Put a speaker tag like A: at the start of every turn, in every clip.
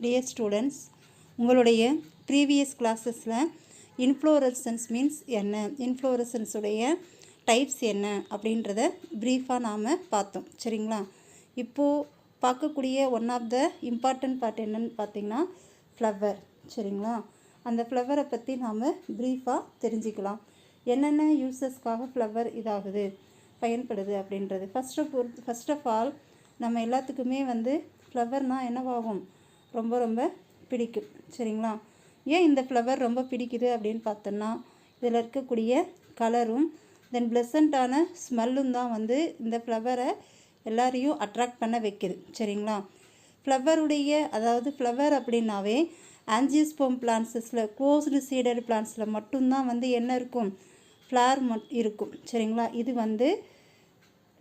A: Dear students, உங்களுடைய previous கிளாஸஸில் inflorescence means என்ன, இன்ஃப்ளோரசன்ஸுடைய types என்ன அப்படின்றத ப்ரீஃபாக நாம் பார்த்தோம். சரிங்களா? இப்போது பார்க்கக்கூடிய one of the important part என்னன்னு பார்த்திங்கன்னா ஃப்ளவர். சரிங்களா? அந்த ஃப்ளவரை பற்றி நாம் ப்ரீஃபாக தெரிஞ்சுக்கலாம். என்னென்ன யூசஸ்க்காக ஃப்ளவர் இதாகுது, பயன்படுது அப்படின்றது. ஃபஸ்ட் ஆஃப் ஆல் நம்ம எல்லாத்துக்குமே ஃப்ளவர்னால் என்னவாகும், ரொம்ப ரொம்ப பிடிக்கும். சரிங்களா? ஏன் இந்த ஃப்ளவர் ரொம்ப பிடிக்குது அப்படின்னு பார்த்தோன்னா, இதில் இருக்கக்கூடிய கலரும் தென் ப்ளசண்ட்டான ஸ்மெல்லும் தான் இந்த ஃப்ளவரை எல்லாரையும் அட்ராக்ட் பண்ண வைக்குது. சரிங்களா? ஃப்ளவருடைய அதாவது ஃப்ளவர் அப்படின்னாவே ஆஞ்சியோஸ்போர்ம் பிளான்ஸஸில் க்ளோஸ்டு சீடட் பிளான்ஸில் மட்டும்தான் என்ன இருக்கும், ஃப்ளவர் இருக்கும். சரிங்களா? இது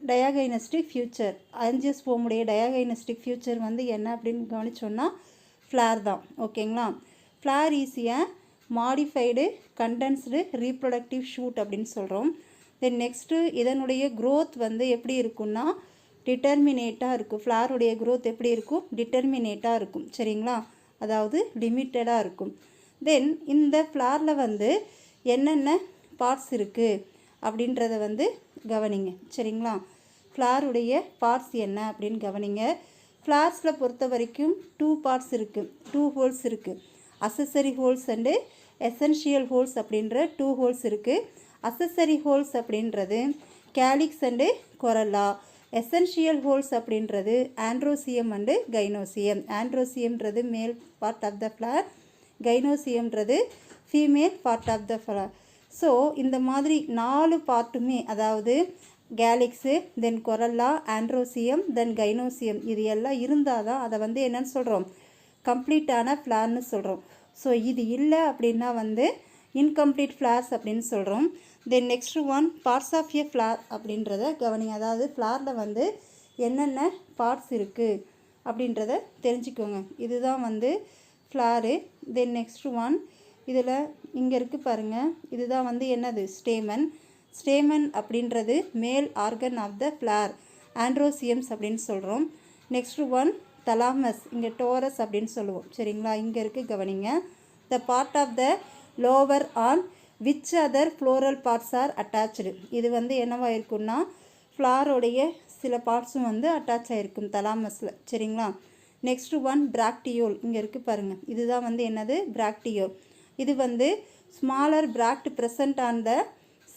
A: டயாகைனஸ்டிக் ஃபியூச்சர், ஆஞ்சியோஸ்போர்முடைய டயாகைனஸ்டிக் ஃபியூச்சர் என்ன அப்படின்னு கவனிச்சோன்னா ஃப்ளவர் தான். ஓகேங்களா? Flower is a modified condensed reproductive shoot அப்படின்னு சொல்கிறோம். தென் நெக்ஸ்ட்டு இதனுடைய க்ரோத் எப்படி இருக்குன்னா டிட்டர்மினேட்டாக இருக்கும். ஃப்ளவருடைய க்ரோத் எப்படி இருக்கும், டிட்டர்மினேட்டாக இருக்கும். சரிங்களா? அதாவது லிமிட்டடாக இருக்கும். தென் இந்த ஃப்ளவரில் என்னென்ன பார்ட்ஸ் இருக்குது அப்படின்றத கவனிங்க. சரிங்களா? ஃப்ளவருடைய பார்ட்ஸ் என்ன அப்படின்னு கவனிங்க. ஃப்ளவர்ஸில் பொறுத்த வரைக்கும் 2 பார்ட்ஸ் இருக்குது, 2 ஹோல்ஸ் இருக்குது. Accessory whorls and essential whorls அப்படின்ற 2 ஹோல்ஸ் இருக்குது. அசசரி ஹோல்ஸ் அப்படின்றது calyx and corolla. Essential whorls அப்படின்றது ஆண்ட்ரோசியம் அண்டு கைனோசியம். ஆண்ட்ரோசியம்ன்றது male part of the flower, கைனோசியம்ன்றது female part of the flower. So இந்த மாதிரி 4 பார்ட்டுமே, அதாவது கேலிக்ஸு, தென் கொரல்லா, ஆண்ட்ரோசியம், தென் கைனோசியம், இது எல்லாம் இருந்தால் தான் அதை என்னன்னு சொல்கிறோம், கம்ப்ளீட்டான ஃப்ளவர்னு சொல்கிறோம். ஸோ இது இல்லை அப்படின்னா இன்கம்ப்ளீட் ஃப்ளவர்ஸ் அப்படின்னு சொல்கிறோம். Then next one parts of a flower அப்படின்றத கவனிங்க. அதாவது ஃப்ளவரில் என்னென்ன பார்ட்ஸ் இருக்குது அப்படின்றத தெரிஞ்சுக்கோங்க. இதுதான் ஃப்ளவரு. தென் நெக்ஸ்ட் ஒன் இதில் இங்கே இருக்குது பாருங்கள், இதுதான் என்னது, ஸ்டேமன். ஸ்டேமன் அப்படின்றது male organ of the flower, androeciums அப்படின்னு சொல்கிறோம். நெக்ஸ்ட் ஒன் தலாமஸ், இங்கே டோரஸ் அப்படின்னு சொல்லுவோம். சரிங்களா? இங்கே இருக்குது கவனிங்க. The part of the lower on which other floral parts are attach. இது என்னவா இருக்குன்னா ஃப்ளவருடைய சில பார்ட்ஸும் அட்டாச் ஆகிருக்கும் தலாமஸில். சரிங்களா? நெக்ஸ்ட் ஒன் பிராக்டியோல், இங்கே இருக்குது பாருங்கள், இதுதான் என்னது, பிராக்டியோல். இது smaller bract present on the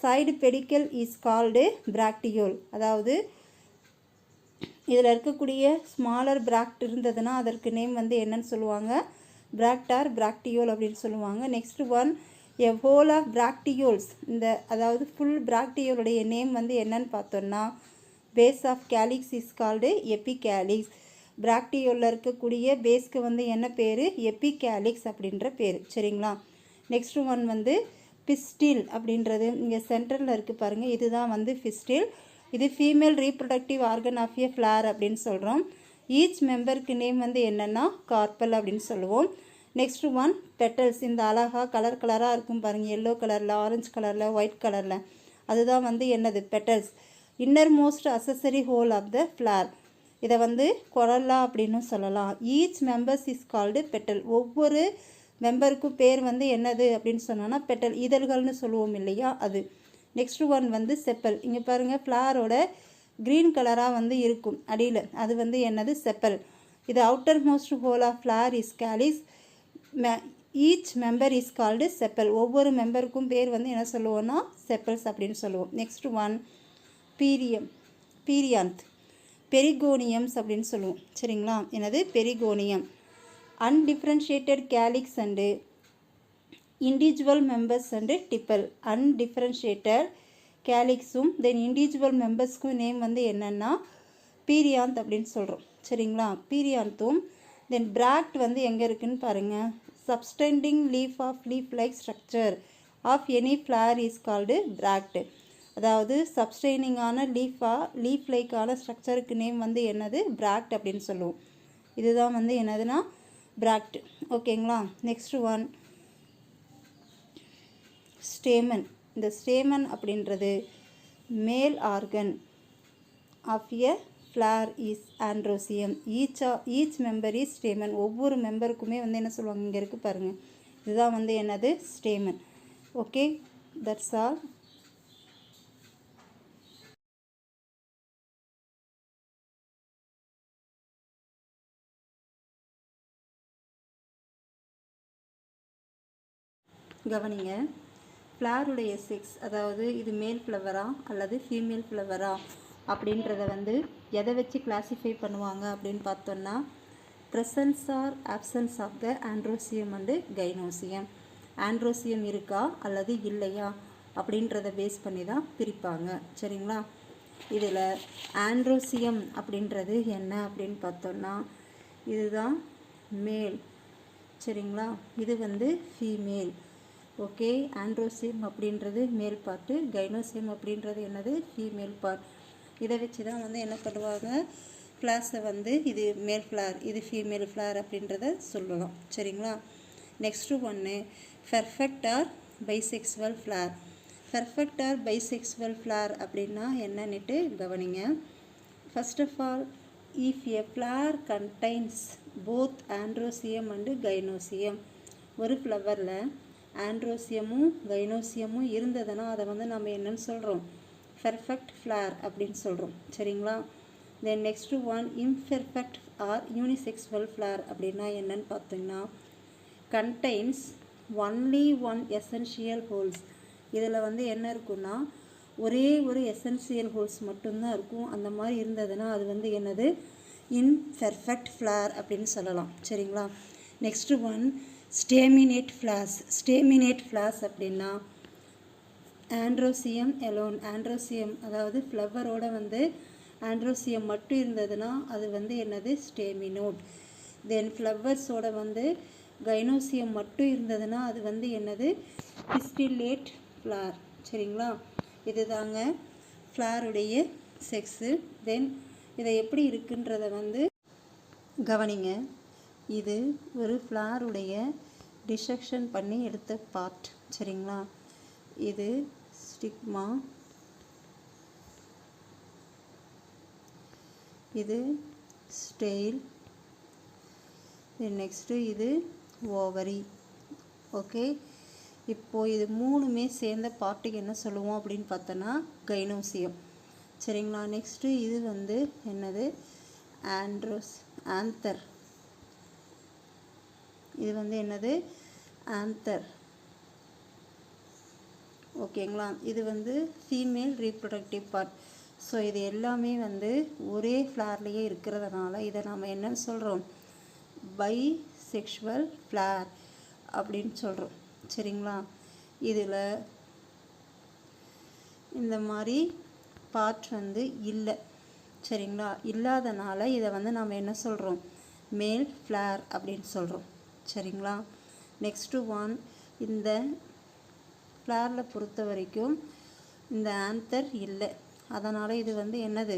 A: side pedicel is called bracteole. அதாவது இதில் இருக்கக்கூடிய ஸ்மாலர் பிராக்ட் இருந்ததுன்னா அதற்கு நேம் என்னன்னு சொல்லுவாங்க, பிராக்டார் பிராக்டியோல் அப்படின்னு சொல்லுவாங்க. Next one a whorl of bracteoles. இந்த அதாவது ஃபுல் பிராக்டியோலுடைய நேம் என்னன்னு பார்த்தோன்னா base of calyx is called epicalyx. பிராக்டியோலில் இருக்கக்கூடிய பேஸ்க்கு என்ன பேர், எபிகேலிக்ஸ் அப்படின்ற பேர். சரிங்களா? நெக்ஸ்ட் ஒன் பிஸ்டில் அப்படின்றது இங்கே சென்டரில் இருக்குது பாருங்கள், இதுதான் பிஸ்டில். இது female reproductive organ of a flower அப்படின்னு சொல்கிறோம். ஈச் மெம்பருக்கு நேம் என்னென்னா கார்பல் அப்படின்னு சொல்லுவோம். Next one petals. இந்த அழகாக கலராக இருக்கும் பாருங்கள், எல்லோ கலரில், ஆரஞ்சு கலரில், ஒயிட் கலரில், அதுதான் என்னது, petals. Inner most accessory whorl of the flower. இதை கொரல்லா அப்படின்னு சொல்லலாம். Each members is called petal. ஒவ்வொரு மெம்பருக்கும் பேர் என்னது அப்படின்னு சொன்னோன்னா பெட்டல், இதழ்கள்னு சொல்லுவோம் இல்லையா, அது. Next one chappal. இங்கே பாருங்கள், ஃப்ளவரோட க்ரீன் கலராக இருக்கும் அடியில், அது என்னது, செப்பல். இது outer most whorl of flower is calyx. Each member is called sepal. ஒவ்வொரு மெம்பருக்கும் பேர் என்ன சொல்லுவோன்னா செப்பல்ஸ் அப்படின்னு சொல்லுவோம். நெக்ஸ்ட் ஒன் பீரியாந்த், பெரிகோனியம்ஸ் அப்படின்னு சொல்லுவோம். சரிங்களா? என்னது, perigonium. Undifferentiated calyx and individual members and tepal. Undifferentiated கேலிக்ஸும் தென் இண்டிவிஜுவல் மெம்பர்ஸ்க்கும் நேம் என்னென்னா பீரியாந்த் அப்படின்னு சொல்கிறோம். சரிங்களா? பீரியாந்தும் தென் பிராக்ட் எங்கே இருக்குதுன்னு பாருங்கள். Subtending leaf of leaf like structure of any flower is called bract. அதாவது சப்ஸ்டெய்னிங்கான லீஃப் லைக்கான ஸ்ட்ரக்சருக்கு நேம் என்னது, பிராக்ட் அப்படின்னு சொல்லுவோம். இதுதான் என்னதுன்னா பிராக்ட். ஓகேங்களா? Next one stamen. இந்த ஸ்டேமன் அப்படின்றது male organ of a flower is androecium. Each member is stamen. ஒவ்வொரு மெம்பருக்குமே வந்து என்ன சொல்லுவாங்க, இங்கே இருக்குது பாருங்கள், இதுதான் வந்து என்னது, ஸ்டேமன். Okay, that's all. கவனிங்க, ஃப்ளாருடைய செக்ஸ், அதாவது இது மேல் ஃப்ளவரா அல்லது ஃபீமேல் ஃப்ளவரா அப்படின்றத வந்து எதை வச்சு கிளாஸிஃபை பண்ணுவாங்க அப்படின்னு பார்த்தோன்னா, presence or absence of the androecium and gynoecium. Androecium இருக்கா அல்லது இல்லையா அப்படின்றத பேஸ் பண்ணி தான் பிரிப்பாங்க. சரிங்களா? இதில் ஆண்ட்ரோசியம் அப்படின்றது என்ன அப்படின்னு பார்த்தோன்னா, இதுதான் மேல். சரிங்களா? இது வந்து ஃபீமேல். ஓகே, ஆண்ட்ரோசியம் அப்படின்றது மேல் பார்ட்டு, கைனோசியம் அப்படின்றது என்னது, ஃபீமேல் பார்ட். இதை வச்சு தான் வந்து என்ன பண்ணுவாங்க, ஃப்ளார்ஸை வந்து இது மேல் ஃப்ளார், இது ஃபீமேல் ஃப்ளார் அப்படின்றத சொல்லலாம். சரிங்களா? நெக்ஸ்ட்டு ஒன்று, perfect or bisexual flower. Perfect or bisexual flower அப்படின்னா என்னன்னுட்டு கவனிங்க. First of all, if a flower contains both androecium and gynoecium, ஒரு ஃப்ளவரில் ஆண்ட்ரோசியமும் கைனோசியமும் இருந்ததுன்னா அதை வந்து நம்ம என்னன்னு சொல்கிறோம், பெர்ஃபெக்ட் ஃப்ளார் அப்படின்னு சொல்கிறோம். சரிங்களா? Then next one, imperfect or unisexual flower அப்படின்னா என்னன்னு பார்த்தீங்கன்னா, contains only one essential whorls. இதில் வந்து என்ன இருக்குன்னா, ஒரே ஒரு எசென்ஷியல் ஹோல்ஸ் மட்டும்தான் இருக்கும். அந்த மாதிரி இருந்ததுன்னா அது வந்து என்னது, இம்பெர்ஃபெக்ட் ஃப்ளார் அப்படின்னு சொல்லலாம். சரிங்களா? Next one, staminate flowers. Staminate flowers அப்படின்னா ஆண்ட்ரோசியம் எலோன். ஆண்ட்ரோசியம் அதாவது ஃப்ளவரோட வந்து ஆண்ட்ரோசியம் மட்டும் இருந்ததுன்னா அது வந்து என்னது, ஸ்டேமினோட். தென் ஃப்ளவர்ஸோட வந்து கைனோசியம் மட்டும் இருந்ததுன்னா அது வந்து என்னது, பிஸ்டிலேட் ஃப்ளார். சரிங்களா? இது தாங்க ஃப்ளாருடைய செக்ஸு. தென் இதை எப்படி இருக்குன்றத வந்து கவனிங்க. இது ஒரு ஃப்ளாருடைய டிசெக்ஷன் பண்ணி எடுத்த பார்ட். சரிங்களா? இது ஸ்டிக்மா, இது ஸ்டெயில், நெக்ஸ்ட்டு இது ஓவரி. ஓகே, இப்போது இது மூணுமே சேர்ந்த பார்ட்டுக்கு என்ன சொல்லுவோம் அப்படின்னு பார்த்தோன்னா கைனோசியம். சரிங்களா? நெக்ஸ்ட்டு இது வந்து என்னது, ஆந்தர். இது வந்து என்னது, ஆந்தர். ஓகேங்களா? இது வந்து ஃபீமேல் ரீப்ரொடக்டிவ் பார்ட். ஸோ இது எல்லாமே வந்து ஒரே ஃப்ளார்லேயே இருக்கிறதுனால இதை நாம் என்னன்னு சொல்கிறோம், பைசெக்சுவல் ஃப்ளார் அப்படின்னு சொல்கிறோம். சரிங்களா? இதில் இந்த மாதிரி பார்ட் வந்து இல்லை. சரிங்களா? இல்லாதனால இதை வந்து நாம் என்ன சொல்கிறோம், மேல் ஃப்ளார் அப்படின்னு சொல்கிறோம். சரிங்களா? நெக்ஸ்ட்டு ஒன், இந்த ஃப்ளாரில் பொறுத்த வரைக்கும் இந்த ஆந்தர் இல்லை, அதனால் இது வந்து என்னது,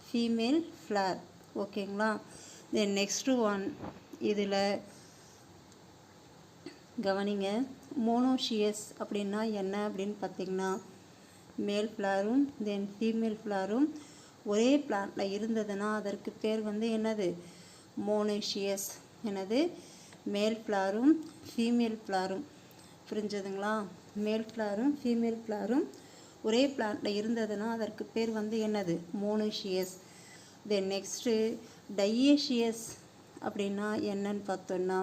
A: ஃபீமேல் ஃப்ளார். ஓகேங்களா? தென் நெக்ஸ்ட்டு ஒன், இதில் கவனிங்க, மோனோஷியஸ் அப்படின்னா என்ன அப்படின்னு பார்த்திங்கன்னா, மேல் ஃப்ளாரும் தென் ஃபீமேல் ஃப்ளாரும் ஒரே பிளான்ட்டில் இருந்ததுன்னா அதற்கு பேர் வந்து என்னது, மோனோஷியஸ். என்னது, மேல் ஃப்ளாரும் ஃபீமேல் ஃப்ளாரும். புரிஞ்சதுங்களா? மேல் ஃப்ளாரும் ஃபீமேல் ஃப்ளாரும் ஒரே பிளான்ட்டில் இருந்ததுன்னா அதற்கு பேர் வந்து என்னது, மோனோஷியஸ். தென் நெக்ஸ்ட்டு டையேஷியஸ் அப்படின்னா என்னன்னு பார்த்தோன்னா,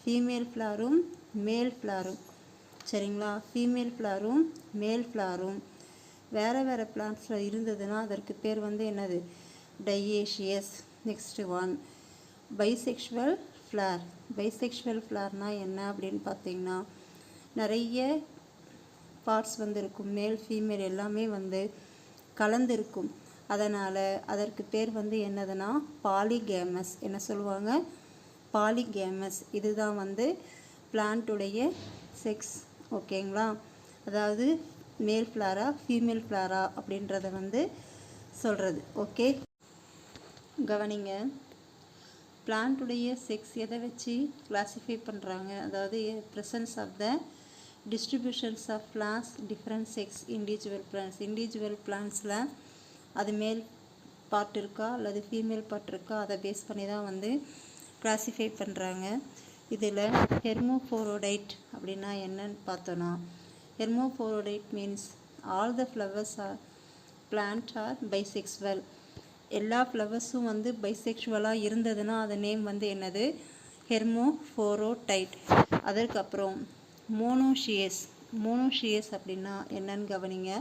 A: ஃபீமேல் ஃப்ளாரும் மேல் ஃப்ளாரும். சரிங்களா? ஃபீமேல் ஃப்ளாரும் மேல் ஃப்ளாரும் வேறு வேறு பிளான்ட்ஸில் இருந்ததுன்னா அதற்கு பேர் வந்து என்னது, dioecious. Next one, bisexual flower. Bisexual ஃப்ளார்னால் என்ன அப்படின்னு பார்த்தீங்கன்னா, நிறைய பார்ட்ஸ் வந்து இருக்கும், மேல் ஃபீமேல் எல்லாமே வந்து கலந்துருக்கும். அதனால் அதற்கு பேர் வந்து என்னதுன்னா பாலிகேமஸ். என்ன சொல்லுவாங்க, பாலிகேமஸ். இதுதான் வந்து பிளான்ட்டுடைய செக்ஸ். ஓகேங்களா? அதாவது மேல் ஃப்ளாரா ஃபீமேல் ஃப்ளாரா அப்படின்றத வந்து சொல்கிறது. ஓகே, கவனிங்க, பிளான்ட்டுடைய செக்ஸ் எதை வச்சு கிளாஸிஃபை பண்ணுறாங்க, அதாவது presence of the distributions of flowers different sex individual plants. Individual பிளான்ட்ஸில் அது மேல் பார்ட் இருக்கா அல்லது ஃபீமேல் பார்ட் இருக்கா அதை பேஸ் பண்ணி தான் வந்து கிளாஸிஃபை பண்ணுறாங்க. இதில் ஹெர்மோஃபோரோடைட் அப்படின்னா என்னன்னு பார்த்தோன்னா, hermaphrodite means all the flowers are plant are bisexual. எல்லா ஃப்ளவர்ஸும் வந்து பைசெக்சுவலாக இருந்ததுன்னா அது நேம் வந்து என்னது? ஹெர்மோஃபோரோடைட். அதற்கப்புறம் மோனோஷியஸ். மோனோஷியஸ் அப்படின்னா என்னன்னு கவனிங்க.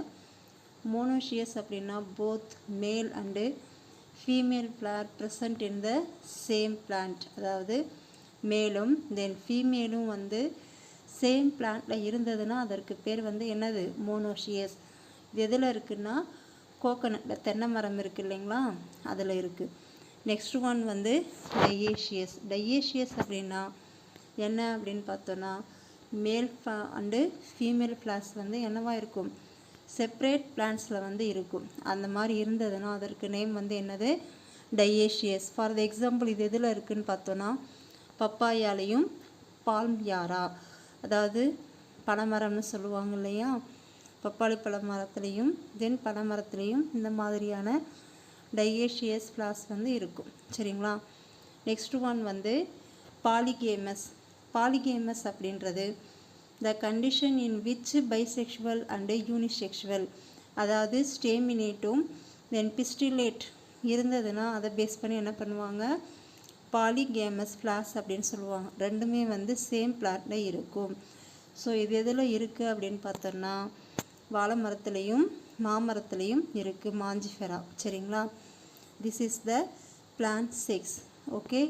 A: மோனோஷியஸ் அப்படின்னா போத் மேல் and female flower present in the same plant. அதாவது மேலும் தென் ஃபீமேலும் வந்து சேம் பிளான்ட்டில் இருந்ததுன்னா அதற்கு பேர் வந்து என்னது? மோனோஷியஸ். இது எதில் இருக்குன்னா கோகனட்டில், தென்னை மரம் இருக்குது இல்லைங்களா, அதில் இருக்குது. நெக்ஸ்ட் ஒன் வந்து டையேஷியஸ். டையேஷியஸ் அப்படின்னா என்ன அப்படின்னு பார்த்தோன்னா, மேல் அண்டு ஃபீமேல் ஃப்ளார்ஸ் வந்து என்னவா இருக்கும்? செப்ரேட் பிளான்ட்ஸில் வந்து இருக்கும். அந்த மாதிரி இருந்ததுன்னா அதற்கு நேம் வந்து என்னது? டையேஷியஸ். ஃபார் த எக்ஸாம்பிள் இது எதில் இருக்குதுன்னு பார்த்தோன்னா, பப்பாயாலையும் பால்ம்யாரா, அதாவது பனைமரம்னு சொல்லுவாங்க இல்லையா, பப்பாளி பழ மரத்துலேயும் தென் பனைமரத்துலேயும் இந்த மாதிரியான டையேஷியஸ் ஃப்ளார்ஸ் வந்து இருக்கும். சரிங்களா? நெக்ஸ்ட் ஒன் வந்து பாலிகேமஸ். பாலிகேமஸ் அப்படின்றது the condition in which bisexual and unisexual, அதாவது ஸ்டேமினேட்டும் தென் பிஸ்டிலேட் இருந்ததுன்னா அதை பேஸ் பண்ணி என்ன பண்ணுவாங்க? பாலிகேமஸ் ஃப்ளார்ஸ் அப்படின்னு சொல்லுவாங்க. ரெண்டுமே வந்து சேம் பிளான்ட்டில் இருக்கும். ஸோ இது எதில் இருக்குது அப்படின்னு பார்த்தோன்னா, வாழை மரத்துலேயும் மாமரத்துலேயும் இருக்குது, மாஞ்சிஃபெரா. சரிங்களா? This is the plant 6. Okay.